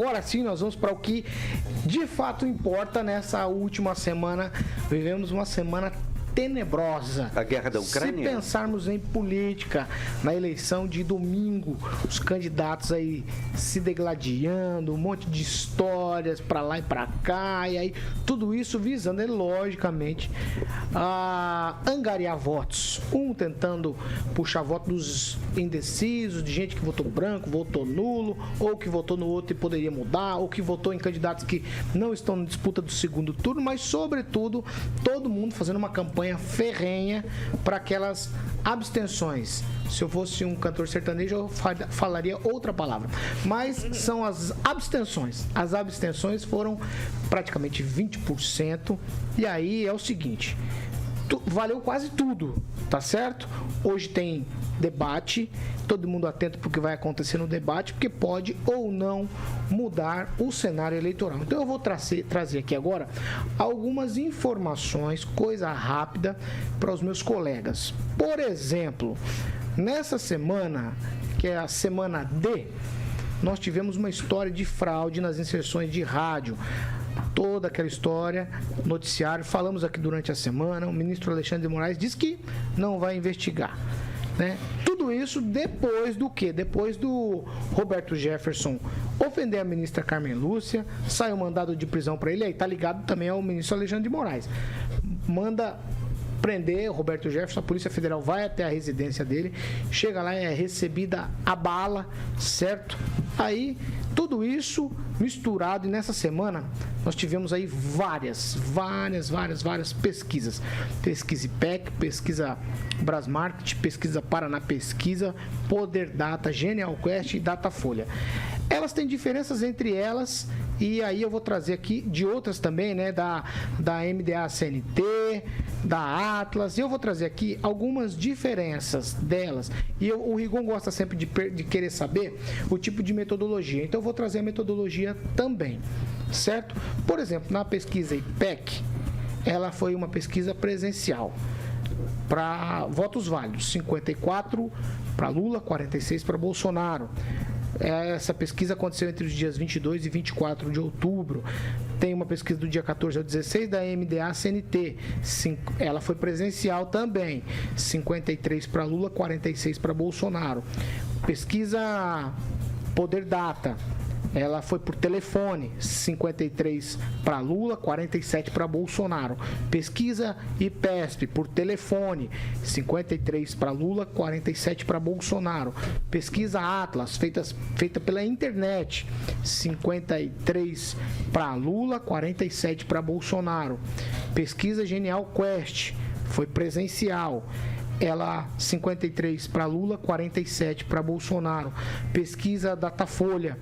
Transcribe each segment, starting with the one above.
Agora sim, nós vamos para o que de fato importa nessa última semana. Vivemos uma semana tenebrosa. A guerra da Ucrânia? Se pensarmos em política, na eleição de domingo, os candidatos aí se degladiando, um monte de histórias para lá e para cá, e aí tudo isso visando, logicamente, a angariar votos. Um tentando puxar voto dos indecisos, de gente que votou branco, votou nulo, ou que votou no outro e poderia mudar, ou que votou em candidatos que não estão na disputa do segundo turno, mas, sobretudo, todo mundo fazendo uma campanha ferrenha para aquelas abstenções. Se eu fosse um cantor sertanejo, eu falaria outra palavra. Mas são as abstenções. As abstenções foram praticamente 20%. E aí é o seguinte, valeu quase tudo, tá certo? Hoje tem debate, todo mundo atento para o que vai acontecer no debate, porque pode ou não mudar o cenário eleitoral. Então eu vou trazer aqui agora algumas informações, coisa rápida, para os meus colegas. Por exemplo, nessa semana, que é a semana D, nós tivemos uma história de fraude nas inserções de rádio. Toda aquela história, noticiário, falamos aqui durante a semana, o ministro Alexandre de Moraes disse que não vai investigar. Né? Tudo isso depois do quê? Depois do Roberto Jefferson ofender a ministra Carmen Lúcia, sai um mandado de prisão para ele, aí tá ligado também ao ministro Alexandre de Moraes. Manda prender o Roberto Jefferson, a Polícia Federal vai até a residência dele, chega lá e é recebida a bala, certo? Aí, tudo isso misturado, e nessa semana nós tivemos aí várias pesquisas. Pesquisa IPEC, pesquisa Brasmarket, pesquisa Paraná Pesquisa, Poder Data, Genial Quest e Datafolha. Elas têm diferenças entre elas, e aí eu vou trazer aqui de outras também, né, da MDA-CNT, da Atlas, e eu vou trazer aqui algumas diferenças delas. E o Rigon gosta sempre de querer saber o tipo de metodologia, então eu vou trazer a metodologia também, certo? Por exemplo, na pesquisa IPEC, ela foi uma pesquisa presencial para votos válidos, 54 para Lula, 46 para Bolsonaro. Essa pesquisa aconteceu entre os dias 22 e 24 de outubro. Tem uma pesquisa do dia 14 ao 16 da MDA-CNT. Ela foi presencial também. 53 para Lula, 46 para Bolsonaro. Pesquisa Poder Data. Ela foi por telefone, 53 para Lula, 47 para Bolsonaro. Pesquisa IPESP por telefone, 53 para Lula, 47 para Bolsonaro. Pesquisa Atlas, feita pela internet, 53 para Lula, 47 para Bolsonaro. Pesquisa Genial Quest, foi presencial. Ela 53 para Lula, 47 para Bolsonaro. Pesquisa Datafolha,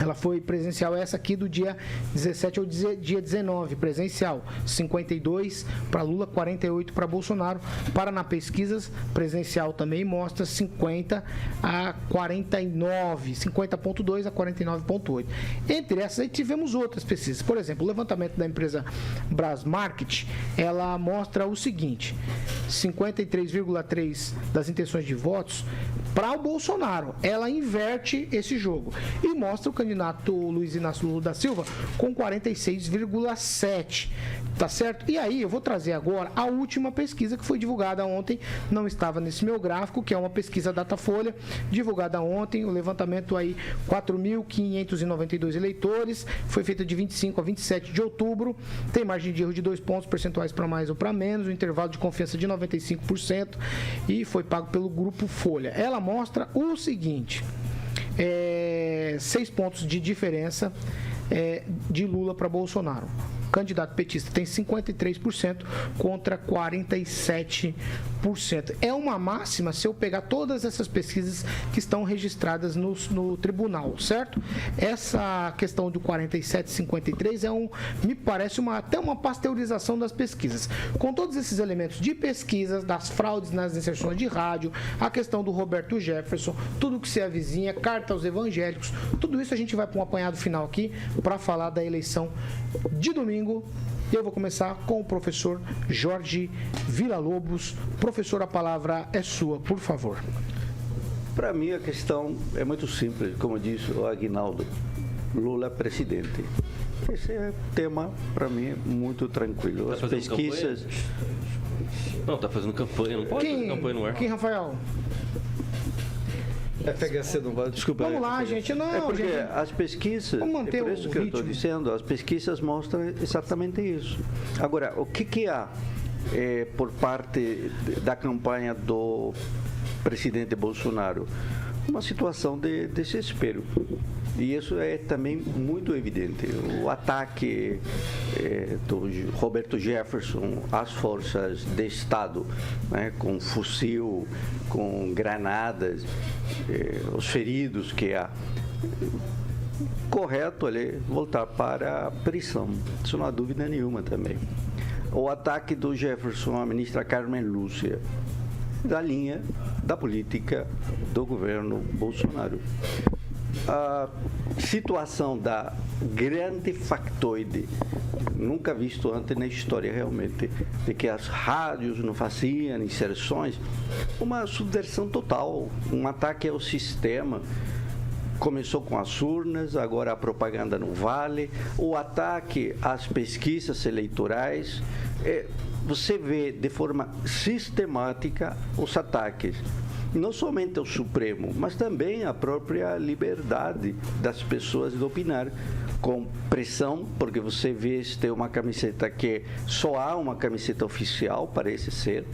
ela foi presencial, essa aqui do dia 17 ao dia 19, presencial, 52 para Lula, 48 para Bolsonaro. Paraná Pesquisas, presencial também, mostra 50 a 49, 50.2 a 49.8. Entre essas aí tivemos outras pesquisas, por exemplo, o levantamento da empresa Brasmarket, ela mostra o seguinte, 53,3 das intenções de votos para o Bolsonaro. Ela inverte esse jogo e mostra o candidato Luiz Inácio Lula da Silva com 46,7, tá certo? E aí eu vou trazer agora a última pesquisa que foi divulgada ontem, não estava nesse meu gráfico, que é uma pesquisa Datafolha, divulgada ontem, o levantamento aí, 4.592 eleitores, foi feita de 25 a 27 de outubro, tem margem de erro de 2 pontos percentuais para mais ou para menos, o intervalo de confiança de 95% e foi pago pelo Grupo Folha. Ela mostra o seguinte, 6 pontos de diferença de Lula para Bolsonaro. O candidato petista tem 53% contra 47%. É uma máxima se eu pegar todas essas pesquisas que estão registradas no tribunal, certo? Essa questão do 47 53 me parece até uma pasteurização das pesquisas. Com todos esses elementos de pesquisas, das fraudes nas inserções de rádio, a questão do Roberto Jefferson, tudo que se avizinha, carta aos evangélicos, tudo isso a gente vai para um apanhado final aqui para falar da eleição de domingo. Eu vou começar com o professor Jorge Villa-Lobos. Professor, a palavra é sua, por favor. Para mim, a questão é muito simples, como disse o Aguinaldo. Lula presidente. Esse é tema, para mim, muito tranquilo. As pesquisas... Não, tá fazendo campanha, não pode fazer campanha no ar. Quem, Rafael? FHC não vai, desculpa. Vamos lá, gente. Não, é porque gente, as pesquisas, vamos manter é por isso o que eu estou ritmo. dizendo, as pesquisas mostram exatamente isso. Agora, o que há por parte da campanha do presidente Bolsonaro? Uma situação de desespero. E isso é também muito evidente. O ataque do Roberto Jefferson às forças de Estado, né, com fuzil, com granadas, os feridos que há. Correto ali voltar para a prisão, isso não há dúvida nenhuma também. O ataque do Jefferson à ministra Carmen Lúcia, da linha da política do governo Bolsonaro. A situação da grande factoide, nunca visto antes na história realmente, de que as rádios não faziam inserções, uma subversão total, um ataque ao sistema. Começou com as urnas, agora a propaganda não vale, o ataque às pesquisas eleitorais. Você vê de forma sistemática os ataques, não somente ao Supremo, mas também à própria liberdade das pessoas de opinar, com pressão, porque você vê se tem uma camiseta que só há uma camiseta oficial, parece ser.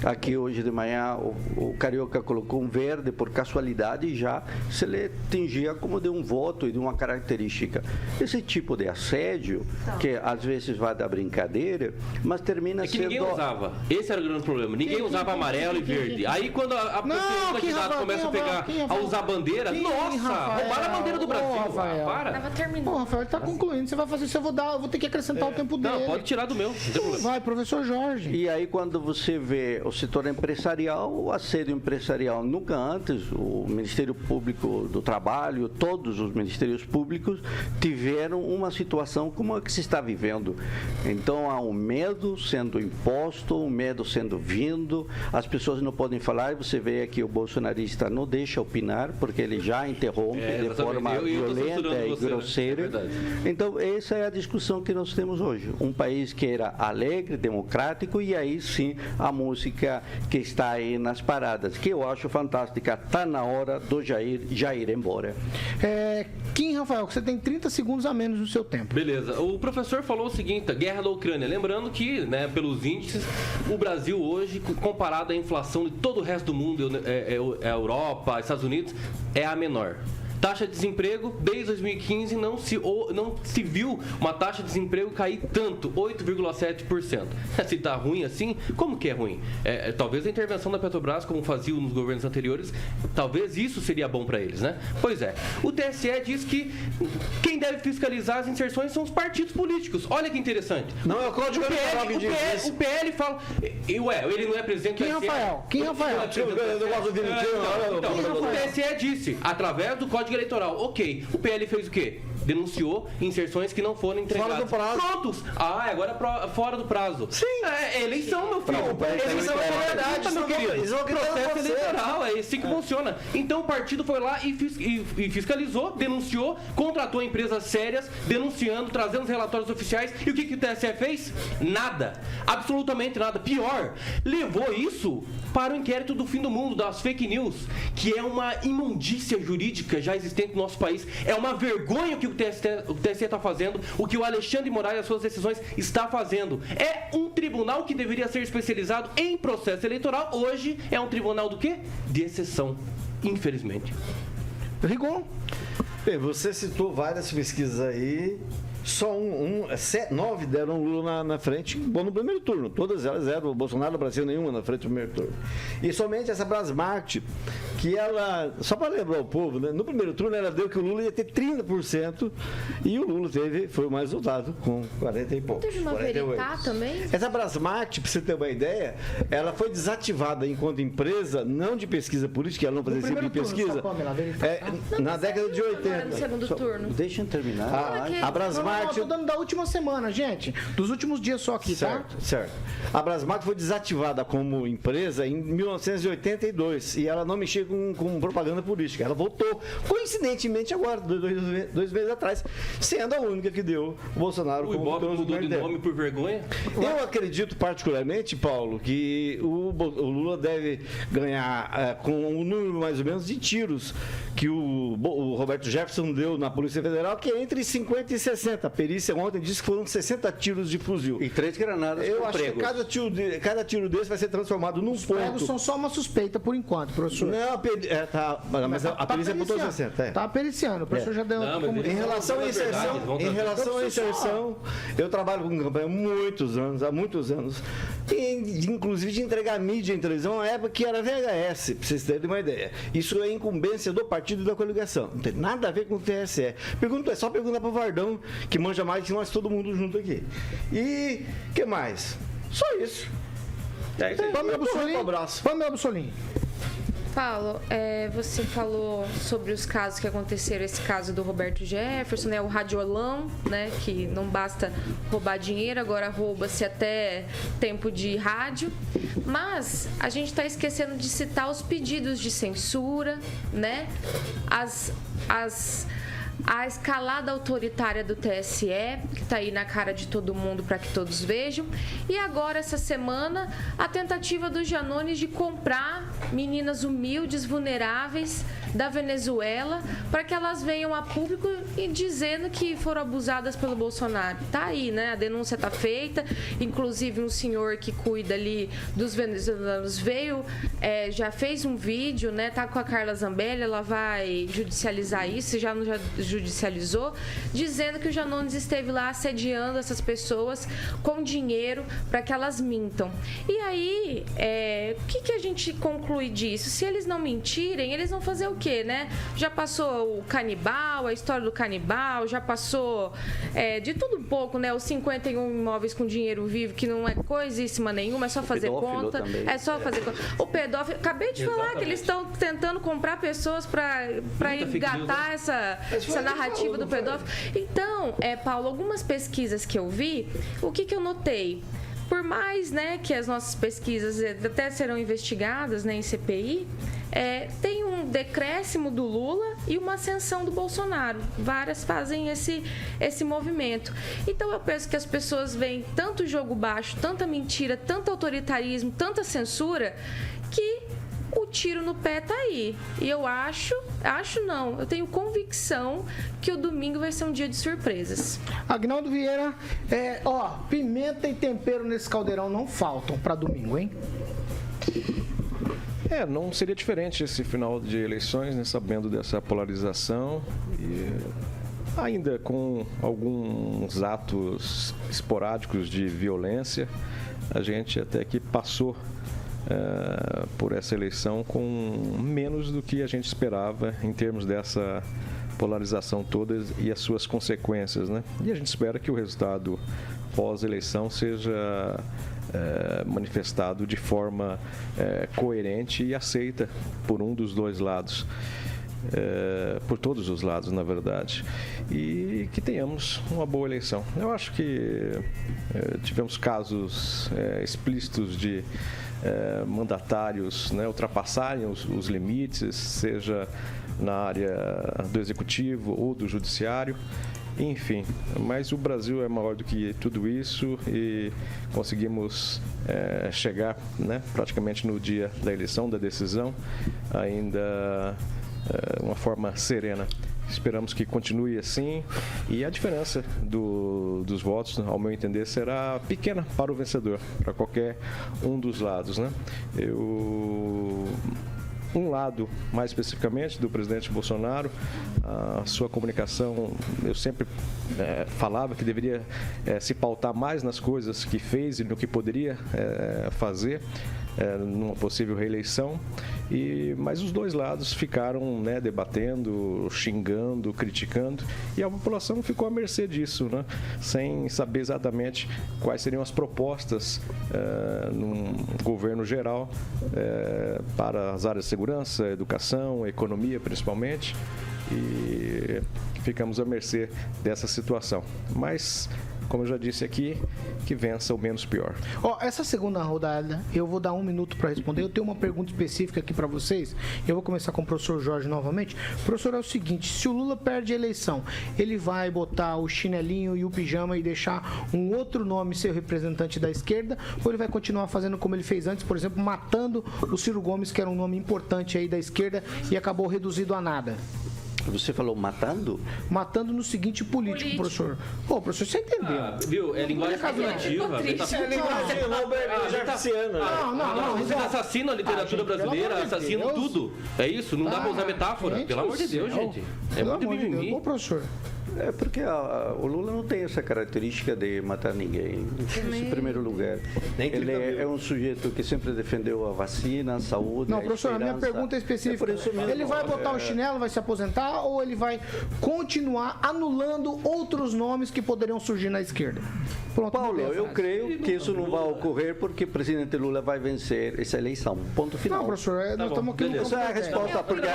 Aqui hoje de manhã o Carioca colocou um verde por casualidade e já se lhe tingia como de um voto e de uma característica. Esse tipo de assédio, que às vezes vai da brincadeira, mas termina que sendo... ninguém usava. Esse era o grande problema. Ninguém usava amarelo e verde. Aí quando a candidato começa a usar bandeira, roubaram a bandeira do Brasil. Para. Tava terminando. Ô, Rafael, ele tá concluindo. Você vai fazer isso, eu vou ter que acrescentar o tempo dele. Não, pode tirar do meu. Não tem problema. Vai, professor Jorge. E aí quando você vê o setor empresarial, o assédio empresarial, nunca antes o Ministério Público do Trabalho, todos os ministérios públicos tiveram uma situação como a que se está vivendo. Então há um medo sendo imposto, um medo sendo vindo, as pessoas não podem falar, e você vê aqui o bolsonarista não deixa opinar, porque ele já interrompe de forma violenta e grosseira. Então essa é a discussão que nós temos hoje. Um país que era alegre, democrático, e aí sim a música que está aí nas paradas, que eu acho fantástica. Está na hora do Jair ir embora. Kim, Rafael, você tem 30 segundos a menos no seu tempo. Beleza. O professor falou o seguinte, a guerra da Ucrânia. Lembrando que, né, pelos índices, o Brasil hoje, comparado à inflação de todo o resto do mundo, a Europa, Estados Unidos, é a menor. Taxa de desemprego, desde 2015 não se viu uma taxa de desemprego cair tanto, 8,7%. Se está ruim assim, como que é ruim? Talvez a intervenção da Petrobras, como faziam nos governos anteriores, talvez isso seria bom para eles, né? Pois é. O TSE diz que quem deve fiscalizar as inserções são os partidos políticos. Olha que interessante. Não, é o Código Eleitoral que diz isso. O PL fala... ele não é presidente do TSE? Quem, Rafael? O TSE disse, através do Código Eleitoral. Ok, o PL fez o quê? Denunciou inserções que não foram entregadas. Fora do prazo. Prontos. Agora fora do prazo. Sim. É eleição, meu filho. Eleição é verdade, meu querido. Processo eleitoral, é assim que funciona. Então o partido foi lá e fiscalizou, denunciou, contratou empresas sérias, denunciando, trazendo os relatórios oficiais. E o que o TSE fez? Nada. Absolutamente nada. Pior, levou isso para o inquérito do fim do mundo, das fake news, que é uma imundícia jurídica já existente no nosso país. É uma vergonha o que o TSE está fazendo, o que o Alexandre de Moraes e as suas decisões está fazendo. É um tribunal que deveria ser especializado em processo eleitoral. Hoje é um tribunal do quê? De exceção, infelizmente. Rigon? Bem, você citou várias pesquisas aí. Só 9 deram Lula na frente, bom, no primeiro turno. Todas elas deram o Bolsonaro, no Brasil, nenhuma na frente no primeiro turno. E somente essa Brasmart, que ela, só para lembrar o povo, né, no primeiro turno ela deu que o Lula ia ter 30% e o Lula foi o mais resultado, com 40 e poucos. Teve uma Veritá também? Essa Brasmart, para você ter uma ideia, ela foi desativada enquanto empresa, não de pesquisa política, ela não fazia esse tipo de pesquisa, na década de 80. agora no segundo turno. Deixa eu terminar. A Brasmart... Não, eu tô dando da última semana, gente. Dos últimos dias só aqui, certo, tá? Certo. A Brasmart foi desativada como empresa em 1982 e ela não mexia com propaganda política. Ela voltou, coincidentemente, agora, dois meses atrás, sendo a única que deu o Bolsonaro O Ibope mudou de nome por vergonha? Eu acredito particularmente, Paulo, que o Lula deve ganhar com um número mais ou menos de tiros que o Roberto Jefferson deu na Polícia Federal, que é entre 50 e 60. A perícia ontem disse que foram 60 tiros de fuzil. E 3 granadas Eu com acho pregos. que cada tiro desse vai ser transformado num ponto. Pregos são só uma suspeita por enquanto, professor. Não, mas a perícia botou 60. É. Tá periciando, o professor já deu... Não, mas Em relação à inserção, eu trabalho com campanha há muitos anos, e, inclusive de entregar mídia em televisão na época que era VHS, pra vocês terem uma ideia. Isso é incumbência do partido e da coligação. Não tem nada a ver com o TSE. É só perguntar pro Vardão, que manja mais que nós todo mundo junto aqui. E o que mais? Só isso. Pamela Bussolini. Paulo, você falou sobre os casos que aconteceram, esse caso do Roberto Jefferson, né, o radiolão, né, que não basta roubar dinheiro, agora rouba-se até tempo de rádio, mas a gente está esquecendo de citar os pedidos de censura, né, a escalada autoritária do TSE, que está aí na cara de todo mundo para que todos vejam. E agora, essa semana, a tentativa dos Janones de comprar meninas humildes, vulneráveis da Venezuela, para que elas venham a público e dizendo que foram abusadas pelo Bolsonaro. Tá aí, né? A denúncia está feita. Inclusive, um senhor que cuida ali dos venezuelanos veio, já fez um vídeo, né? Tá com a Carla Zambelli, ela vai judicializar isso, já judicializou, dizendo que o Janones esteve lá assediando essas pessoas com dinheiro para que elas mintam. E aí, o que a gente conclui disso? Se eles não mentirem, eles vão fazer o quê, né? Já passou o canibal, a história do canibal, já passou de tudo um pouco, né? Os 51 imóveis com dinheiro vivo, que não é coisíssima nenhuma, é só fazer conta. Também. É só fazer conta. O pedófilo, acabei de falar que eles estão tentando comprar pessoas para engatar essa narrativa do pedófilo. Então, Paulo, algumas pesquisas que eu vi, o que eu notei? Por mais, né, que as nossas pesquisas até serão investigadas, né, em CPI, tem um decréscimo do Lula e uma ascensão do Bolsonaro. Várias fazem esse movimento. Então, eu penso que as pessoas veem tanto jogo baixo, tanta mentira, tanto autoritarismo, tanta censura, que o tiro no pé tá aí. E eu eu tenho convicção que o domingo vai ser um dia de surpresas. Agnaldo Vieira, pimenta e tempero nesse caldeirão não faltam para domingo, hein? Não seria diferente esse final de eleições, né, sabendo dessa polarização e ainda com alguns atos esporádicos de violência. A gente até que passou por essa eleição com menos do que a gente esperava em termos dessa polarização toda e as suas consequências, né? E a gente espera que o resultado pós-eleição seja manifestado de forma coerente e aceita por um dos dois lados. Por todos os lados, na verdade, e que tenhamos uma boa eleição. Eu acho que tivemos casos explícitos de mandatários, né, ultrapassarem os limites, seja na área do executivo ou do judiciário. Enfim, mas o Brasil é maior do que tudo isso e conseguimos chegar, né, praticamente no dia da eleição, da decisão, ainda uma forma serena. Esperamos que continue assim e a diferença dos votos, ao meu entender, será pequena para o vencedor, para qualquer um dos lados, né? Um lado, mais especificamente, do presidente Bolsonaro, a sua comunicação, eu sempre falava que deveria se pautar mais nas coisas que fez e no que poderia fazer numa possível reeleição, mas os dois lados ficaram, né, debatendo, xingando, criticando, e a população ficou à mercê disso, né, sem saber exatamente quais seriam as propostas num governo geral para as áreas de segurança, educação, economia principalmente. e ficamos à mercê dessa situação. Mas, como eu já disse aqui, que vença o menos pior. Essa segunda rodada, eu vou dar 1 minuto para responder. Eu tenho uma pergunta específica aqui para vocês. Eu vou começar com o professor Jorge novamente. Professor, é o seguinte, se o Lula perde a eleição, ele vai botar o chinelinho e o pijama e deixar um outro nome ser o representante da esquerda, ou ele vai continuar fazendo como ele fez antes, por exemplo, matando o Ciro Gomes, que era um nome importante aí da esquerda e acabou reduzido a nada? Você falou matando? Matando no seguinte político, professor. Pô, professor, você entendeu? Viu? É linguagem figurativa. É linguagem robertiana. Não, você assassina a literatura brasileira, assassina tudo. É isso? Não dá pra usar metáfora? Pelo amor de Deus, gente. É muito mimimi. Ô, professor. É porque o Lula não tem essa característica de matar ninguém. Isso em primeiro lugar. Ele é um sujeito que sempre defendeu a vacina, a saúde. Não, professor, a minha pergunta é específica. Ele vai botar o chinelo, vai se aposentar, ou ele vai continuar anulando outros nomes que poderiam surgir na esquerda? Pronto, Paulo, eu creio que isso não vai ocorrer porque o presidente Lula vai vencer essa eleição. Ponto final. Não, professor, nós estamos aqui no Essa é a resposta, porque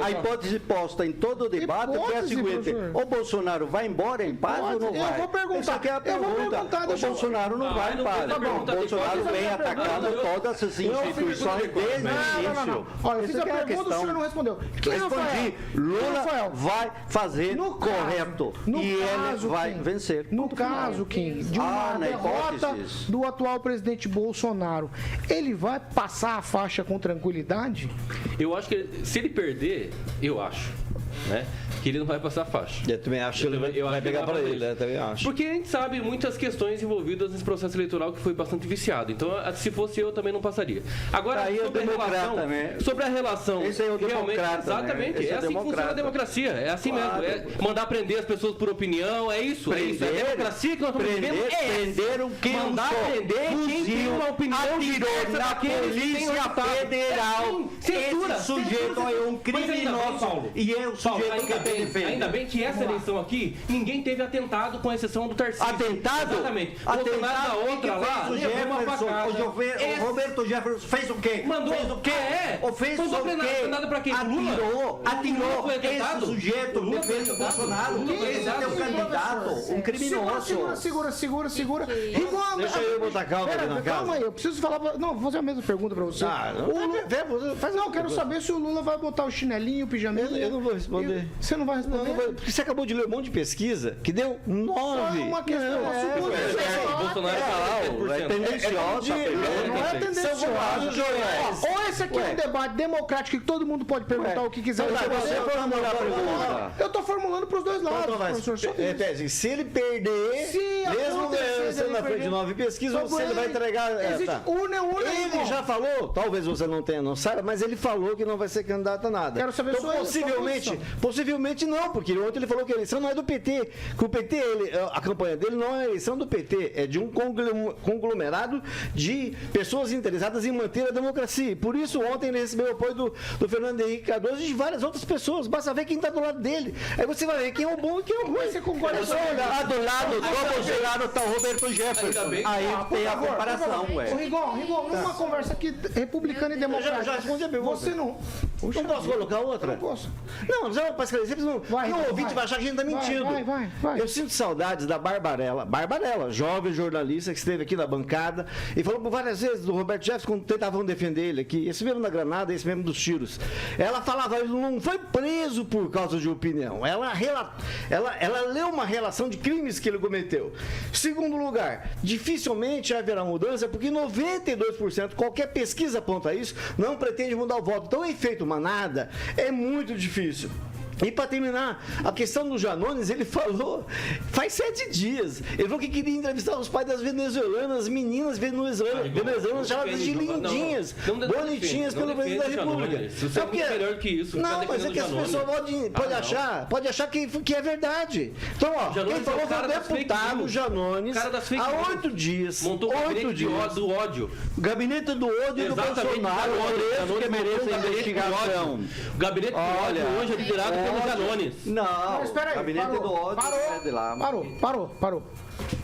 a hipótese posta em todo o debate foi a seguinte: o Bolsonaro vai embora em paz ou não vai? Eu vou perguntar. Essa aqui é a pergunta. O Bolsonaro não vai em paz. O Bolsonaro vem atacando todas as instituições desde o início. Olha, eu fiz a pergunta, o senhor não respondeu. Respondi, Lula vai fazer correto e ele vai vencer. No caso, Kim, de uma derrota do atual presidente Bolsonaro, ele vai passar a faixa com tranquilidade? Eu acho que se ele perder, né, que ele não vai passar a faixa. Eu também acho que ele vai pegar para ele, né? Também acho. Porque a gente sabe muitas questões envolvidas nesse processo eleitoral que foi bastante viciado. Então, se fosse eu, também não passaria. Agora, sobre a relação... Esse é o realmente, democrata, exatamente. Né? É assim que funciona a democracia. É assim mesmo. É mandar prender as pessoas por opinião. É isso. É isso. É a democracia que nós estamos vivendo. Prenderam quem mandar prender quem tem uma opinião diversa daqueles que têm Polícia Federal. Censura. Esse sujeito é um criminoso. E é o sujeito que ainda bem que essa eleição aqui, ninguém teve atentado, com exceção do Tarcísio. Atentado? Exatamente. Atentado da outra lá, o Roberto Jefferson fez o quê? Mandou. Fez o quê? Fez o quê? Nada pra quem? Atirou. Esse sujeito defende o Bolsonaro. Esse é o candidato, um criminoso. Segura. Deixa eu botar calma aqui na casa. Calma aí, eu preciso falar... Não, vou fazer a mesma pergunta pra você. Não, quero saber se o Lula vai botar o chinelinho, o pijaminha. Eu não vou responder. Você não vai responder? Não, porque você acabou de ler um monte de pesquisa que deu 9. É uma questão. Bolsonaro é tendenciosa. Não é tendenciosa. Ou esse aqui é um debate democrático que todo mundo pode perguntar o que quiser. Você formular a pergunta. Eu tô formulando pros dois lados, professor. Se ele perder, mesmo sendo na frente de 9 pesquisas, você vai entregar. Ele já falou, talvez você não saiba, mas ele falou que não vai ser candidato a nada. Quero saber possivelmente não, porque ontem ele falou que a eleição não é do PT, que o PT, a campanha dele não é a eleição do PT, é de um conglomerado de pessoas interessadas em manter a democracia. E por isso ontem ele recebeu o apoio do Fernando Henrique Cardoso e de várias outras pessoas. Basta ver quem está do lado dele. Aí você vai ver quem é o bom e quem é o ruim. Você concorda? Do lado do Bolsonaro está o Roberto Jefferson. Aí tem a comparação, ué. Rigon, numa conversa aqui, republicana e democrática. Já respondi a pergunta. Você não. Não posso colocar outra? Não posso. Não, já para esclarecer, o ouvinte vai achar que a gente está mentindo. Vai. Eu sinto saudades da Barbarella, jovem jornalista que esteve aqui na bancada e falou por várias vezes do Roberto Jefferson quando tentavam defender ele aqui, esse mesmo da granada, esse mesmo dos tiros. Ela falava, ele não foi preso por causa de opinião. Ela leu uma relação de crimes que ele cometeu. Segundo lugar, dificilmente haverá mudança, porque 92%, qualquer pesquisa aponta isso, não pretende mudar o voto. Então, o efeito manada é muito difícil. E para terminar, a questão do Janones, ele falou faz 7 dias. Ele falou que queria entrevistar os pais das venezuelanas, meninas venezuelanas chamadas de lindinhas, bonitinhas pelo presidente da República. Você é muito melhor que isso. Não, mas é que as pessoas podem achar que é verdade. Então, ó, quem falou foi o deputado Janones, há 8 dias. Montou o gabinete do ódio. O gabinete do ódio do Bolsonaro, que merece investigação. O gabinete do ódio hoje é liderado pelo Janones. Não, mas espera aí, gabinete do ódio é de lá. Parou.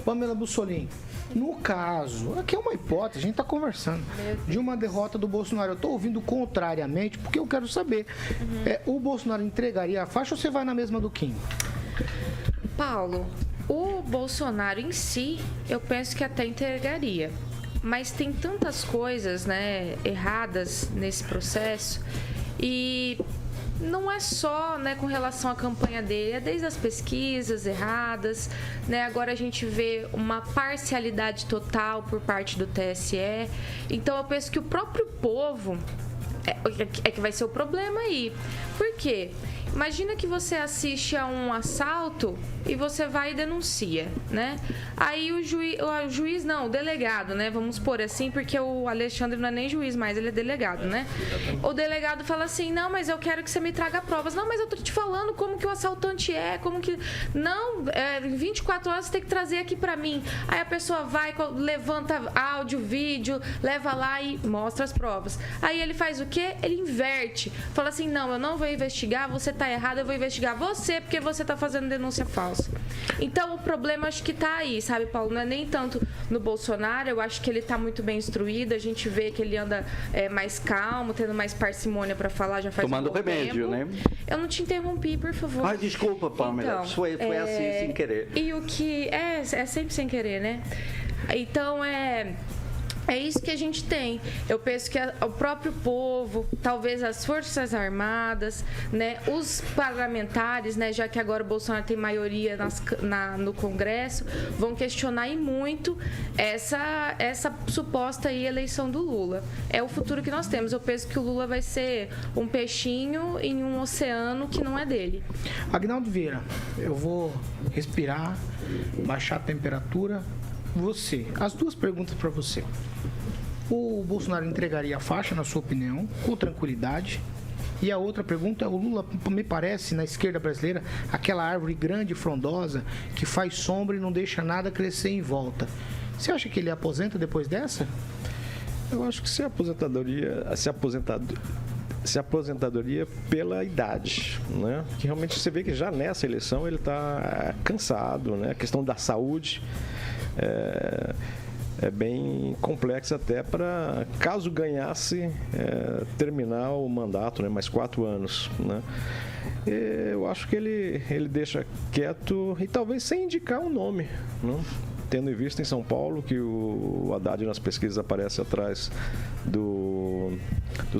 Pamela Bussolini. No caso, aqui é uma hipótese, a gente está conversando, de uma derrota do Bolsonaro. Eu estou ouvindo contrariamente, porque eu quero saber, o Bolsonaro entregaria a faixa ou você vai na mesma do Kim? Paulo, o Bolsonaro em si, eu penso que até entregaria. Mas tem tantas coisas, né, erradas nesse processo. E não é só, né, com relação à campanha dele, é desde as pesquisas erradas, né? Agora a gente vê uma parcialidade total por parte do TSE. Então eu penso que o próprio povo é que vai ser o problema aí. Por quê? Imagina que você assiste a um assalto e você vai e denuncia, né? Aí o juiz não, o delegado, né? Vamos pôr assim, porque o Alexandre não é nem juiz mais, ele é delegado, né? O delegado fala assim, não, mas eu quero que você me traga provas. Não, mas eu tô te falando como que o assaltante como que... Não, em 24 horas você tem que trazer aqui pra mim. Aí a pessoa vai, levanta áudio, vídeo, leva lá e mostra as provas. Aí ele faz o quê? Ele inverte. Fala assim, não, eu não vou investigar, você tá errado, eu vou investigar você porque você tá fazendo denúncia falsa. Então o problema acho que tá aí, sabe, Paulo? Não é nem tanto no Bolsonaro, eu acho que ele tá muito bem instruído, a gente vê que ele anda mais calmo, tendo mais parcimônia pra falar, já faz tomando um bom remédio, tempo. né? Eu não te interrompi, por favor. Ai, desculpa, Pamela, então, foi assim, sem querer. E o que... É sempre sem querer, né? Então, é isso que a gente tem. Eu penso que o próprio povo, talvez as Forças Armadas, né, os parlamentares, né, já que agora o Bolsonaro tem maioria no Congresso, vão questionar e muito essa suposta aí eleição do Lula. É o futuro que nós temos. Eu penso que o Lula vai ser um peixinho em um oceano que não é dele. Agnaldo Vieira, eu vou respirar, baixar a temperatura. Você, as duas perguntas para você. O Bolsonaro entregaria a faixa, na sua opinião, com tranquilidade? E a outra pergunta é, o Lula, me parece, na esquerda brasileira, aquela árvore grande e frondosa que faz sombra e não deixa nada crescer em volta. Você acha que ele aposenta depois dessa? Eu acho que se aposentadoria pela idade, né? Que realmente você vê que já nessa eleição ele está cansado, né? A questão da saúde é bem complexa até para, caso ganhasse, terminar o mandato, né? Mais 4 anos, né? Eu acho que ele deixa quieto e talvez sem indicar um nome, né? Tendo em vista em São Paulo que o Haddad nas pesquisas aparece atrás do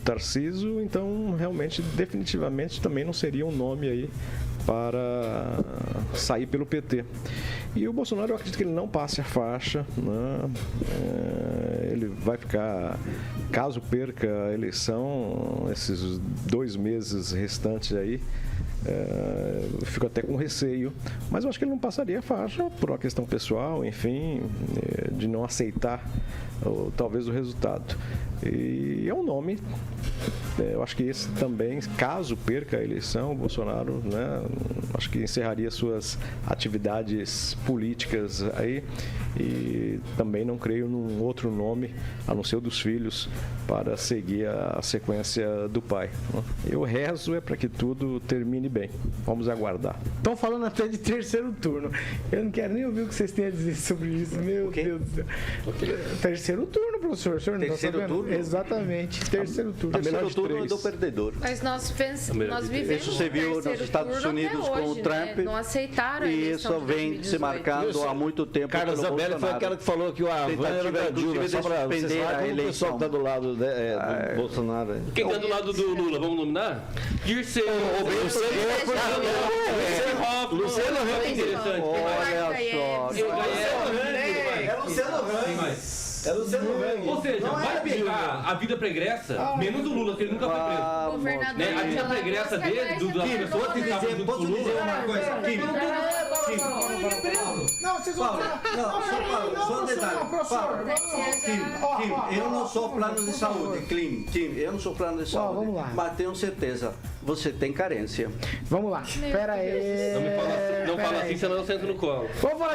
Tarcísio, então realmente, definitivamente, também não seria um nome aí para sair pelo PT. E o Bolsonaro, eu acredito que ele não passe a faixa, né? Ele vai ficar, caso perca a eleição, esses 2 meses restantes aí, eu fico até com receio, mas eu acho que ele não passaria a faixa por uma questão pessoal, enfim, de não aceitar talvez o resultado. E é um nome, eu acho que esse também, caso perca a eleição, o Bolsonaro, né, acho que encerraria suas atividades políticas aí, e também não creio num outro nome, a não ser o dos filhos, para seguir a sequência do pai. Eu rezo para que tudo termine bem. Vamos aguardar. Estão falando até de terceiro turno. Eu não quero nem ouvir o que vocês têm a dizer sobre isso. Meu Deus do céu. Terceiro turno, professor. O senhor não Terceiro tá sabendo? turno? Exatamente. Terceiro turno. Terceiro turno do perdedor. Mas nós vivemos Isso você viu nos Estados Unidos com o Trump. Né? Não aceitaram a e eleição isso de vem 2018. se marcando há muito tempo. Carla pelo Zambelli foi Bolsonaro. aquela que falou que o Havana era da Dilma, só para você suspender a saber como o pessoal que está do lado do Bolsonaro. Quem está do lado do Lula, vamos nominar? Dirceu. Luciano Huck. Interessante. Olha só. É Luciano Huck. É Luciano Huck. Ou seja, vai pegar a vida pregressa, menos o Lula, que ele nunca foi preso. Governador Né? A vida pregressa dele, das pessoas que estavam junto com o Lula. Não, vocês vão falar. Só um detalhe. Kim, eu não sou plano de saúde. Kim, eu não sou plano de saúde. Vamos lá. Mas tenho certeza, você tem carência. Vamos lá. Espera aí. Não fala assim, senão eu sento no colo. Vamos falar